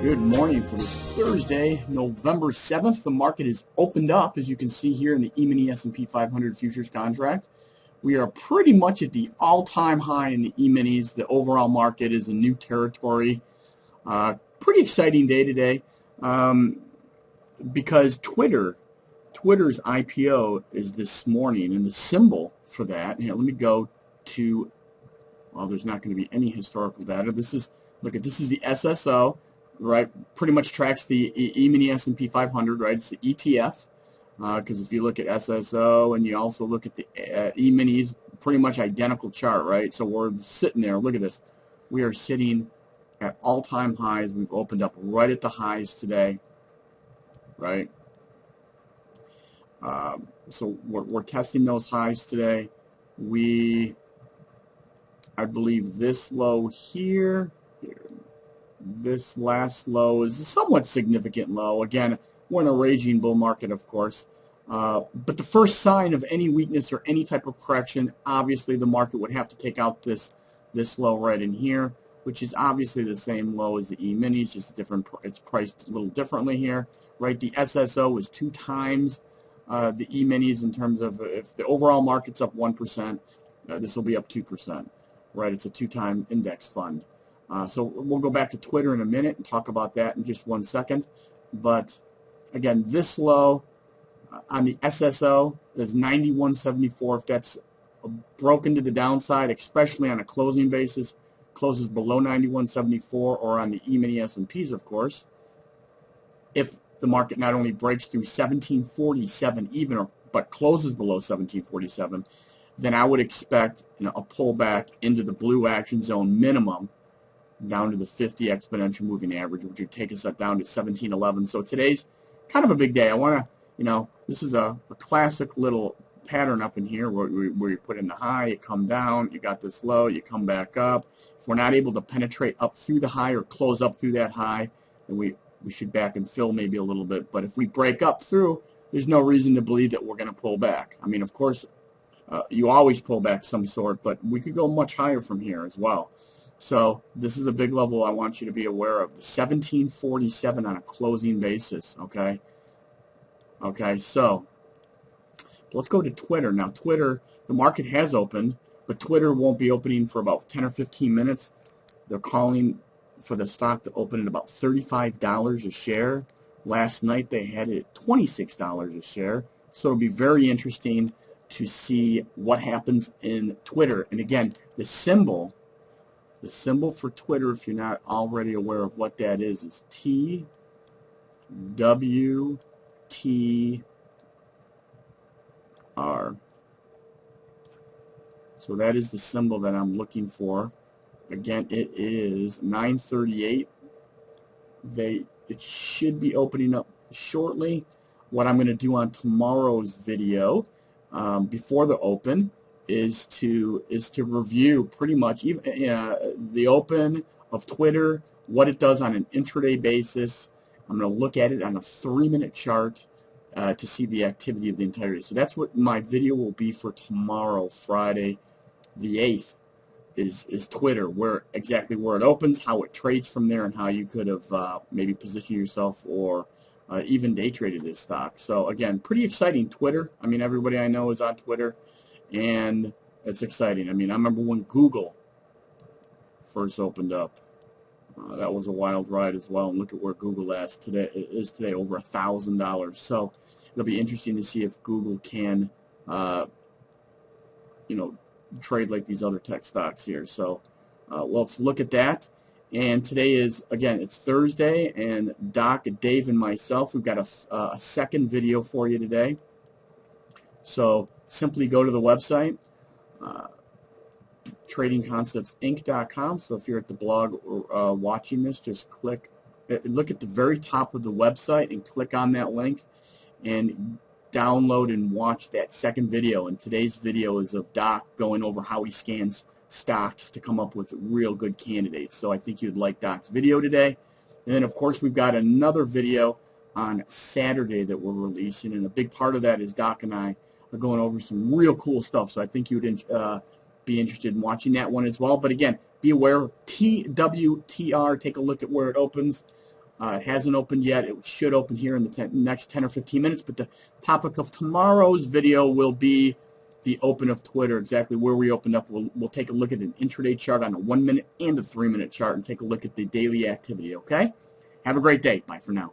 Good morning for this Thursday, November 7th. The market is opened up, as you can see here in the E-mini S&P 500 futures contract. We are pretty much at the all-time high in the E-minis. The overall market is in new territory. Pretty exciting day today because Twitter's IPO is this morning, and the symbol for that, here, let me go to, well, there's not going to be any historical data. This is the SSO. Right, pretty much tracks the E-mini S&P 500, right? It's the ETF, because if you look at SSO and you also look at the E-minis, pretty much identical chart, right? So we're sitting there. Look at this. We are sitting at all-time highs. We've opened up right at the highs today, right? So we're testing those highs today. I believe this low here. This last low is a somewhat significant low. Again, we're in a raging bull market, of course. But the first sign of any weakness or any type of correction, obviously the market would have to take out this low right in here, which is obviously the same low as the E-minis, just a different. It's priced a little differently here, right? The SSO is 2 times the E-minis in terms of if the overall market's up 1%, this will be up 2%, right? It's a 2-time index fund. So we'll go back to Twitter in a minute and talk about that in just 1 second. But again, this low on the SSO is 91.74. If that's broken to the downside, especially on a closing basis, closes below 91.74, or on the E-mini S&Ps, of course. If the market not only breaks through 1747 even, but closes below 1747, then I would expect a pullback into the blue action zone minimum, down to the 50 exponential moving average, which would take us up down to 1711. So today's kind of a big day. I want to, this is a classic little pattern up in here where you put in the high, you come down, you got this low, you come back up. If we're not able to penetrate up through the high or close up through that high, then we should back and fill maybe a little bit. But if we break up through, there's no reason to believe that we're going to pull back. I mean, of course, you always pull back some sort, but we could go much higher from here as well. So this is a big level I want you to be aware of, the 1747 on a closing basis, okay? Okay, so let's go to Twitter. Now, Twitter, the market has opened, but Twitter won't be opening for about 10 or 15 minutes. They're calling for the stock to open at about $35 a share. Last night they had it at $26 a share. So it'll be very interesting to see what happens in Twitter. And again, the symbol for Twitter, if you're not already aware of what that is TWTR. So that is the symbol that I'm looking for. Again, it is 9:38. It should be opening up shortly. What I'm going to do on tomorrow's video before the open is to review pretty much even the open of Twitter, what it does on an intraday basis. I'm going to look at it on a 3-minute chart to see the activity of the entirety. So that's what my video will be for tomorrow, Friday the 8th, is Twitter, exactly where it opens, how it trades from there, and how you could have maybe positioned yourself or even day traded this stock. So again, pretty exciting. Twitter, I mean, everybody I know is on Twitter, and it's exciting. I mean, I remember when Google first opened up. That was a wild ride as well. And look at where Google is today, over $1,000. So it'll be interesting to see if Google can, trade like these other tech stocks here. So let's look at that. And today is, again, it's Thursday, and Doc, Dave, and myself, we've got a second video for you today. So simply go to the website, tradingconceptsinc.com. So if you're at the blog or watching this, just look at the very top of the website and click on that link and download and watch that second video. And today's video is of Doc going over how he scans stocks to come up with real good candidates. So I think you'd like Doc's video today. And then, of course, we've got another video on Saturday that we're releasing, and a big part of that is Doc and I are going over some real cool stuff. So I think you would be interested in watching that one as well. But again, be aware, TWTR, take a look at where it opens. It hasn't opened yet. It should open here in the next 10 or 15 minutes. But the topic of tomorrow's video will be the open of Twitter, exactly where we opened up. We'll take a look at an intraday chart on a 1 minute and a 3 minute chart and take a look at the daily activity, okay? Have a great day. Bye for now.